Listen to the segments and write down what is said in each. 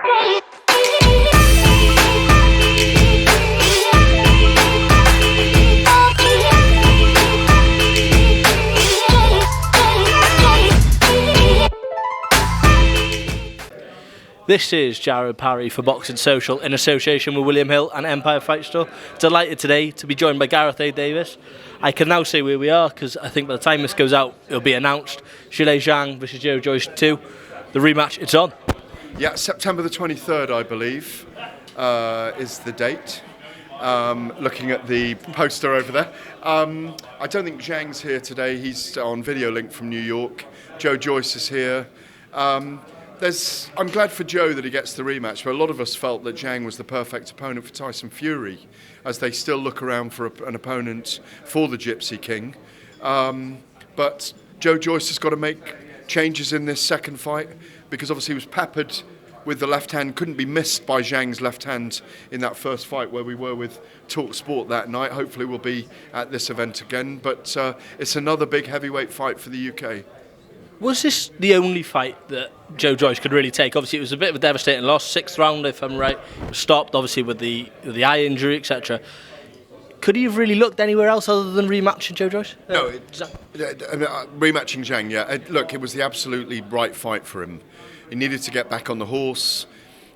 This is Jared Parry for Boxing Social in association with William Hill and Empire Fight Store. Delighted today to be joined by Gareth A. Davies. I can now say where we are because I think by the time this goes out, it'll be announced. Zhilei Zhang versus Joe Joyce 2. The rematch, it's on. Yeah, September the 23rd, I believe, is the date. Looking at the poster over there. I don't think Zhang's here today. He's on video link from New York. Joe Joyce is here. I'm glad for Joe that he gets the rematch, but a lot of us felt that Zhang was the perfect opponent for Tyson Fury, as they still look around for an opponent for the Gypsy King. But Joe Joyce has got to make changes in this second fight, because obviously he was peppered with the left hand, couldn't be missed by Zhang's left hand in that first fight where we were with Talk Sport that night. Hopefully we'll be at this event again, but it's another big heavyweight fight for the UK. Was this the only fight that Joe Joyce could really take? Obviously, it was a bit of a devastating loss, 6th round, if I'm right. It was stopped, obviously, with the eye injury, etc. Could he have really looked anywhere else other than rematching Joe Joyce? No, rematching Zhang, yeah. Look, it was the absolutely right fight for him. He needed to get back on the horse.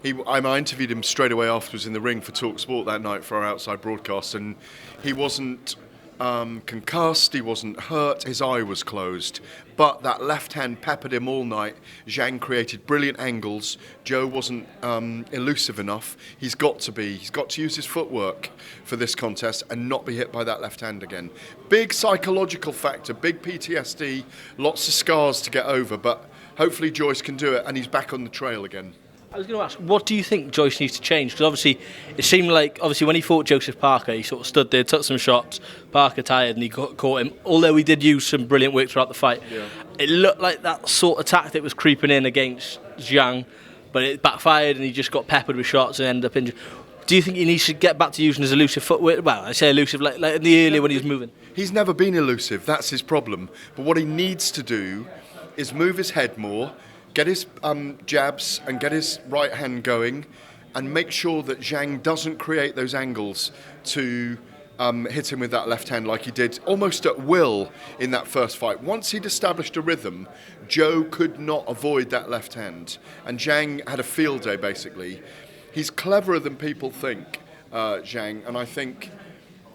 I interviewed him straight away afterwards in the ring for Talk Sport that night for our outside broadcast, and he wasn't concussed, he wasn't hurt, his eye was closed. But that left hand peppered him all night. Zhang created brilliant angles. Joe wasn't elusive enough. He's got to use his footwork for this contest and not be hit by that left hand again. Big psychological factor, big PTSD, lots of scars to get over, but hopefully Joyce can do it and he's back on the trail again. I was going to ask, what do you think Joyce needs to change? Because obviously, it seemed like, when he fought Joseph Parker, he sort of stood there, took some shots, Parker tired, and he caught him. Although he did use some brilliant work throughout the fight, yeah. It looked like that sort of tactic was creeping in against Zhang, but it backfired and he just got peppered with shots and ended up injured. Do you think he needs to get back to using his elusive footwork? Well, I say elusive, like in the earlier when he was moving. He's never been elusive, that's his problem. But what he needs to do is move his head more, get his jabs and get his right hand going, and make sure that Zhang doesn't create those angles to hit him with that left hand like he did almost at will in that first fight. Once he'd established a rhythm, Joe could not avoid that left hand, and Zhang had a field day basically. He's cleverer than people think, Zhang, and I think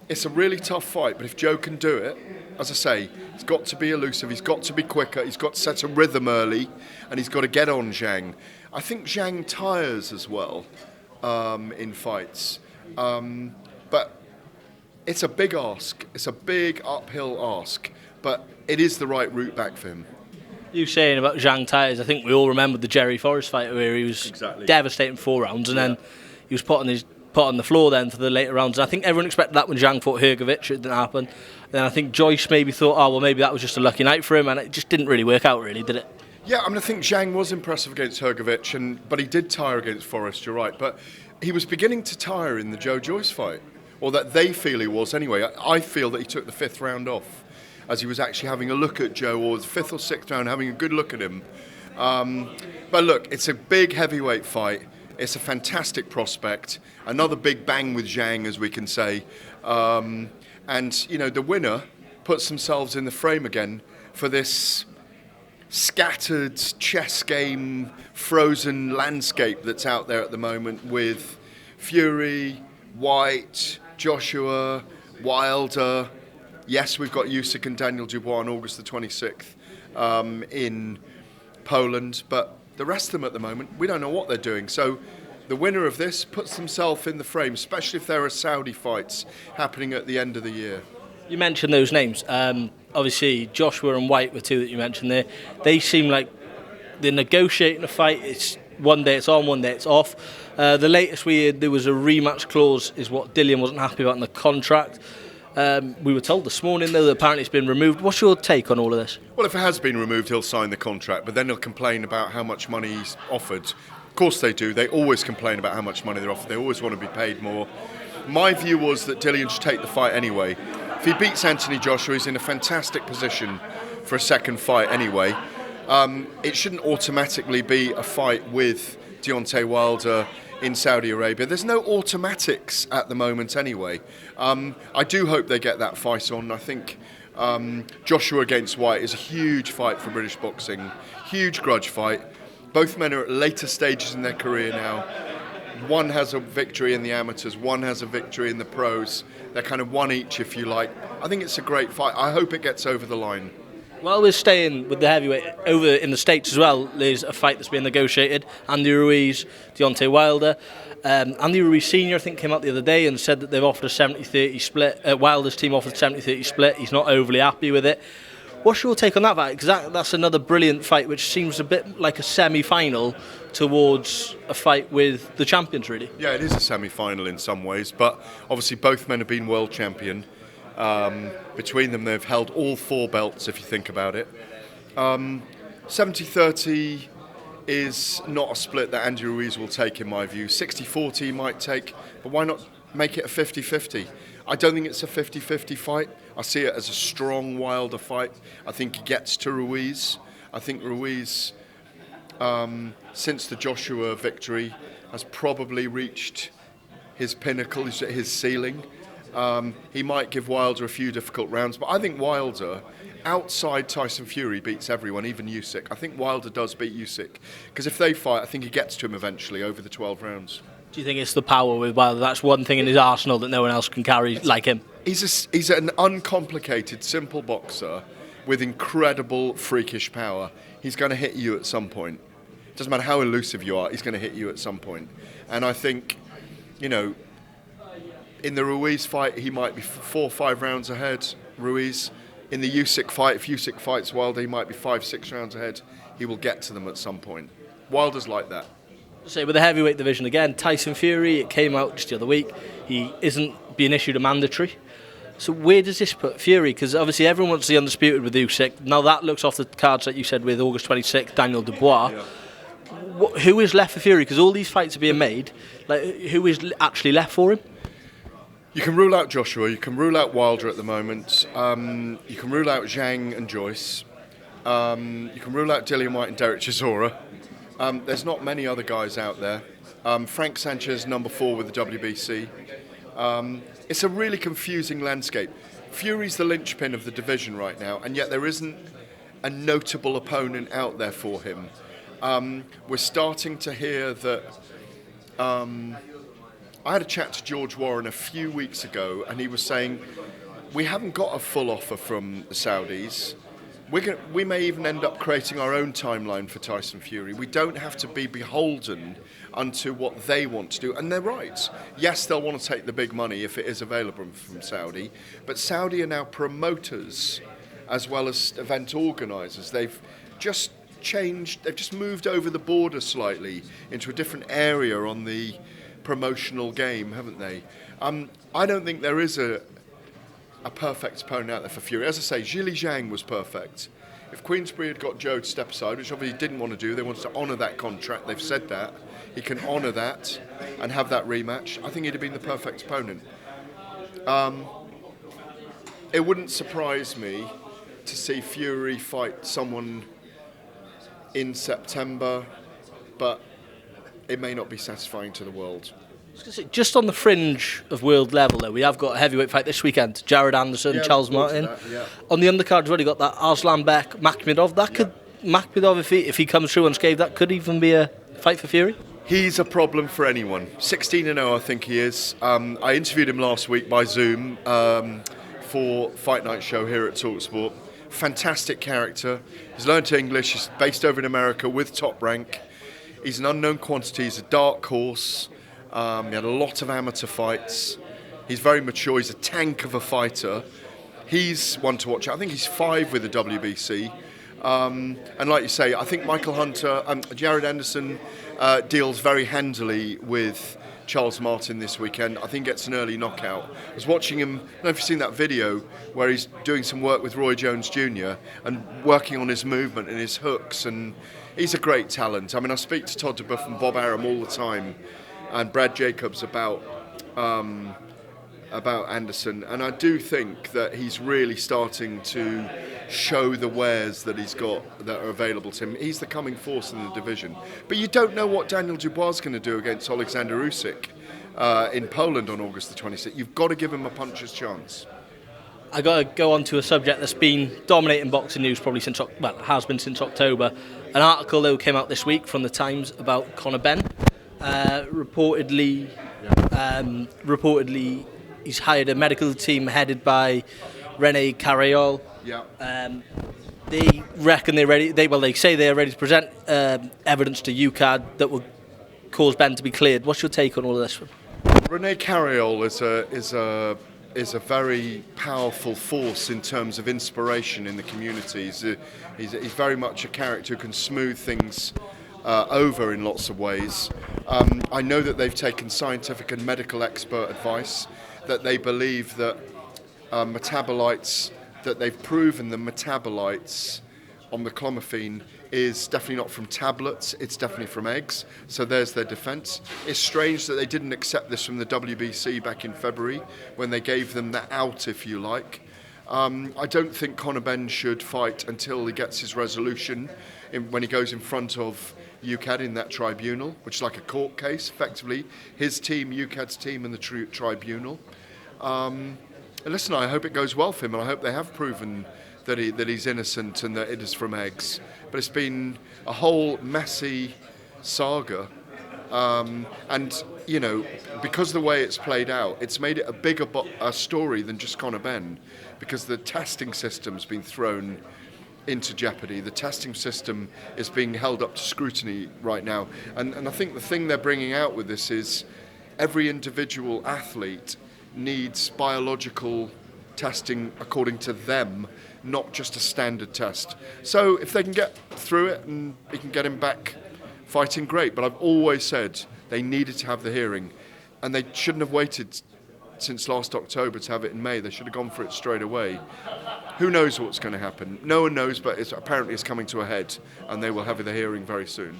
it's a really tough fight, but if Joe can do it, as I say, he's got to be elusive, he's got to be quicker, he's got to set a rhythm early, and he's got to get on Zhang. I think Zhang tires as well in fights, but it's a big ask, it's a big uphill ask, but it is the right route back for him. You saying about Zhang tires, I think we all remember the Jerry Forrest fight where he was devastating 4 rounds, and then he was put on the floor then for the later rounds. And I think everyone expected that when Zhang fought Hrgovic, it didn't happen. Then I think Joyce maybe thought, oh, well, maybe that was just a lucky night for him, and it just didn't really work out, really, did it? Yeah, I think Zhang was impressive against Hrgovic, but he did tire against Forrest, you're right. But he was beginning to tire in the Joe Joyce fight, or that they feel he was anyway. I feel that he took the 5th round off, as he was actually having a look at Joe, or the 5th or 6th round, having a good look at him. But look, it's a big heavyweight fight. It's a fantastic prospect. Another big bang with Zhang, as we can say. And, the winner puts themselves in the frame again for this scattered chess game, frozen landscape that's out there at the moment with Fury, Whyte, Joshua, Wilder. Yes, we've got Usyk and Daniel Dubois on August the 26th in Poland, but the rest of them at the moment, we don't know what they're doing. So the winner of this puts themselves in the frame, especially if there are Saudi fights happening at the end of the year. You mentioned those names. Obviously, Joshua and Whyte were two that you mentioned there. They seem like they're negotiating a fight. It's one day it's on, one day it's off. The latest we heard, there was a rematch clause, is what Dillian wasn't happy about in the contract. We were told this morning, though, that apparently it's been removed. What's your take on all of this? Well, if it has been removed, he'll sign the contract, but then he'll complain about how much money he's offered. Of course they do. They always complain about how much money they're offered. They always want to be paid more. My view was that Dillian should take the fight anyway. If he beats Anthony Joshua, he's in a fantastic position for a second fight anyway. It shouldn't automatically be a fight with Deontay Wilder in Saudi Arabia. There's no automatics at the moment anyway. I do hope they get that fight on. I think Joshua against Whyte is a huge fight for British boxing, huge grudge fight. Both men are at later stages in their career now. One has a victory in the amateurs, one has a victory in the pros. They're kind of one each, if you like. I think it's a great fight. I hope it gets over the line. While we're staying with the heavyweight, over in the States as well, there's a fight that's being negotiated. Andy Ruiz, Deontay Wilder. Andy Ruiz Sr., I think, came out the other day and said that they've offered a 70-30 split. Wilder's team offered a 70-30 split. He's not overly happy with it. What's your take on that fight? Because that's another brilliant fight, which seems a bit like a semi-final towards a fight with the champions, really. Yeah, it is a semi-final in some ways, but obviously both men have been world champion. Between them, they've held all 4 belts, if you think about it. 70-30 is not a split that Andy Ruiz will take, in my view. 60-40 he might take, but why not make it a 50-50? I don't think it's a 50-50 fight. I see it as a strong Wilder fight. I think he gets to Ruiz. I think Ruiz, since the Joshua victory, has probably reached his pinnacle, his ceiling. He might give Wilder a few difficult rounds, but I think Wilder, outside Tyson Fury, beats everyone, even Usyk. I think Wilder does beat Usyk, because if they fight, I think he gets to him eventually over the 12 rounds. Do you think it's the power with Wilder? That's one thing in his arsenal that no one else can carry like him. He's an uncomplicated, simple boxer with incredible freakish power. He's going to hit you at some point. It doesn't matter how elusive you are, he's going to hit you at some point. And I think, in the Ruiz fight, he might be 4 or 5 rounds ahead, Ruiz. In the Usyk fight, if Usyk fights Wilder, he might be 5-6 rounds ahead. He will get to them at some point. Wilder's like that. So with the heavyweight division again, Tyson Fury, it came out just the other week. He isn't being issued a mandatory. So where does this put Fury? Because obviously everyone wants the undisputed with Usyk. Now that looks off the cards that you said with August 26th, Daniel Dubois. Yeah. Who is left for Fury? Because all these fights are being made. Who is actually left for him? You can rule out Joshua, you can rule out Wilder at the moment, you can rule out Zhang and Joyce, you can rule out Dillian Whyte and Derek Chisora. There's not many other guys out there. Frank Sanchez, number 4 with the WBC. It's a really confusing landscape. Fury's the linchpin of the division right now, and yet there isn't a notable opponent out there for him. We're starting to hear that... I had a chat to George Warren a few weeks ago, and he was saying, we haven't got a full offer from the Saudis. We may even end up creating our own timeline for Tyson Fury. We don't have to be beholden unto what they want to do. And they're right. Yes, they'll want to take the big money if it is available from Saudi, but Saudi are now promoters as well as event organisers. They've just changed, they've just moved over the border slightly into a different area on the promotional game, haven't they? I don't think there is a perfect opponent out there for Fury. As I say, Zhilei Zhang was perfect. If Queensberry had got Joe to step aside, which obviously he didn't want to do, they wanted to honour that contract, they've said that, he can honour that and have that rematch, I think he'd have been the perfect opponent. It wouldn't surprise me to see Fury fight someone in September, but it may not be satisfying to the world. Just on the fringe of world level, though, we have got a heavyweight fight this weekend. Jared Anderson, Charles Martin. On the undercard, we've already got that Arslanbek, Makhmedov. Makhmedov, if he comes through unscathed, that could even be a fight for Fury. He's a problem for anyone. 16-0, I think he is. I interviewed him last week by Zoom for Fight Night Show here at TalkSport. Fantastic character. He's learned English. He's based over in America with Top Rank. He's an unknown quantity. He's a dark horse. He had a lot of amateur fights. He's very mature. He's a tank of a fighter. He's one to watch. I think he's 5 with the WBC. And like you say, I think Michael Hunter, Jared Anderson deals very handily with Charles Martin this weekend. I think gets an early knockout. I was watching him, I don't know if you've seen that video where he's doing some work with Roy Jones Jr. and working on his movement and his hooks, and he's a great talent. I mean, I speak to Todd DeBuff and Bob Arum all the time, and Brad Jacobs about Anderson, and I do think that he's really starting to show the wares that he's got that are available to him. He's the coming force in the division. But you don't know what Daniel Dubois is going to do against Alexander Usyk in Poland on August the 26th. You've got to give him a puncher's chance. I got to go on to a subject that's been dominating boxing news probably since, has been since October. An article though came out this week from the Times about Conor Benn. Reportedly, he's hired a medical team headed by René Carayol. Yeah. They reckon they're ready. They say they are ready to present evidence to UKAD that will cause Benn to be cleared. What's your take on all of this? René Carayol is a very powerful force in terms of inspiration in the community. He's very much a character who can smooth things over in lots of ways. I know that they've taken scientific and medical expert advice, that they believe that metabolites, that they've proven the metabolites on the clomiphene is definitely not from tablets, it's definitely from eggs. So there's their defence. It's strange that they didn't accept this from the WBC back in February when they gave them the out, if you like. I don't think Conor Benn should fight until he gets his resolution when he goes in front of UKAD in that tribunal, which is like a court case, effectively. His team, UKAD's team, and the tribunal. Listen, I hope it goes well for him, and I hope they have proven that he's innocent and that it is from eggs. But it's been a whole messy saga. And, you know, because of the way it's played out, it's made it a bigger story than just Conor Benn, because the testing system's been thrown into jeopardy. The testing system is being held up to scrutiny right now. And I think the thing they're bringing out with this is every individual athlete needs biological testing according to them, not just a standard test. So if they can get through it and we can get him back fighting, great. But I've always said they needed to have the hearing, and they shouldn't have waited since last October to have it in May. They should have gone for it straight away. Who knows what's going to happen? No one knows, but apparently it's coming to a head, and they will have the hearing very soon.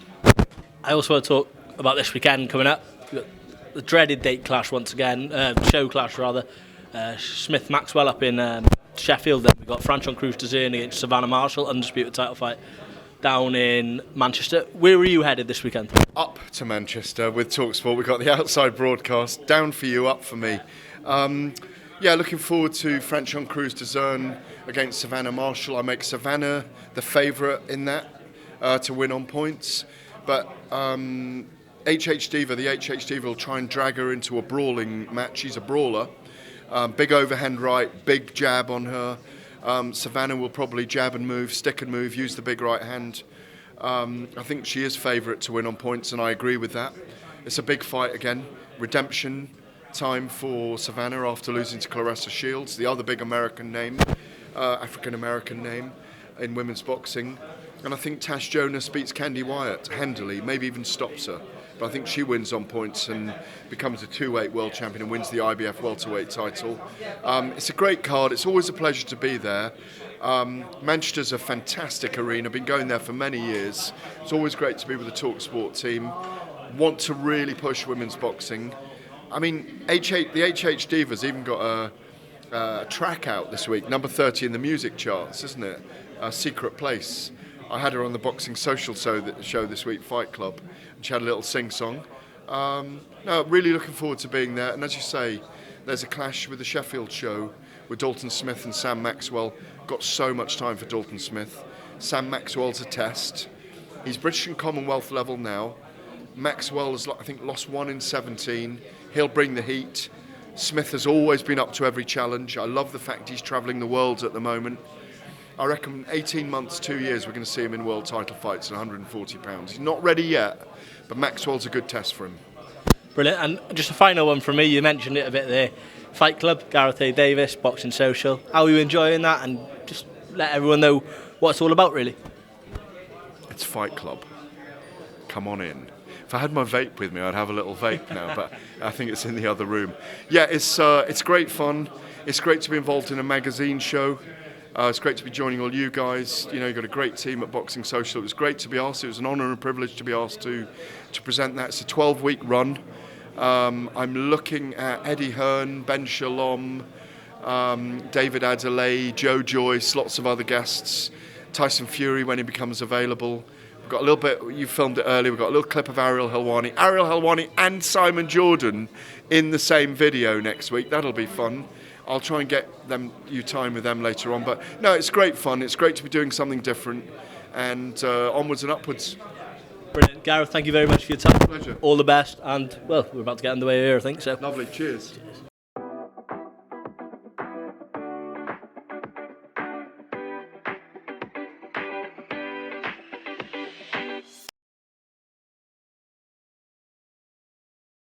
I also want to talk about this weekend coming up. We've got the dreaded date clash once again, show clash rather. Smith Maxwell up in Sheffield. Then we've got Franchon Cruz-Dezurn against Savannah Marshall, undisputed title fight down in Manchester. Where are you headed this weekend? Up to Manchester with TalkSport. We've got the outside broadcast. Down for you, up for me. Looking forward to Franchon Cruz-Dezurn against Savannah Marshall. I make Savannah the favourite in that to win on points. But the HH Diva will try and drag her into a brawling match. She's a brawler. Big overhand right, big jab on her. Savannah will probably jab and move, stick and move, use the big right hand. I think she is favourite to win on points, and I agree with that. It's a big fight again. Redemption time for Savannah after losing to Claressa Shields, the other big American name, African-American name in women's boxing. And I think Tash Jonas beats Candy Whyte handily, maybe even stops her. But I think she wins on points and becomes a 2-weight world champion and wins the IBF welterweight title. It's a great card. It's always a pleasure to be there. Manchester's a fantastic arena. I've been going there for many years. It's always great to be with the TalkSport team. Want to really push women's boxing. I mean, the HH Diva's even got a track out this week, number 30 in the music charts, isn't it? Secret Place. I had her on the Boxing Social show this week, Fight Club, and she had a little sing-song. Really looking forward to being there. And as you say, there's a clash with the Sheffield show with Dalton Smith and Sam Maxwell. Got so much time for Dalton Smith. Sam Maxwell's a test. He's British and Commonwealth level now. Maxwell has, I think, lost 1 in 17. He'll bring the heat. Smith has always been up to every challenge. I love the fact he's travelling the world at the moment. I reckon 18 months, 2 years, we're going to see him in world title fights at 140 pounds. He's not ready yet, but Maxwell's a good test for him. Brilliant. And just a final one from me. You mentioned it a bit there. Fight Club, Gareth A. Davies, Boxing Social. How are you enjoying that? And just let everyone know what it's all about, really. It's Fight Club. Come on in. If I had my vape with me, I'd have a little vape now, but I think it's in the other room. Yeah, it's great fun. It's great to be involved in a magazine show. It's great to be joining all you guys. You know, you've got a great team at Boxing Social. It was great to be asked. It was an honour and privilege to be asked to present that. It's a 12-week run. I'm looking at Eddie Hearn, Ben Shalom, David Adelaide, Joe Joyce, lots of other guests, Tyson Fury when he becomes available. We've got a little bit, you filmed it earlier, we've got a little clip of Ariel Helwani and Simon Jordan in the same video next week. That'll be fun. I'll try and get you time with them later on. But no, it's great fun. It's great to be doing something different, and onwards and upwards. Brilliant. Gareth, thank you very much for your time. Pleasure. All the best, and well, we're about to get underway here, I think. So lovely. Cheers.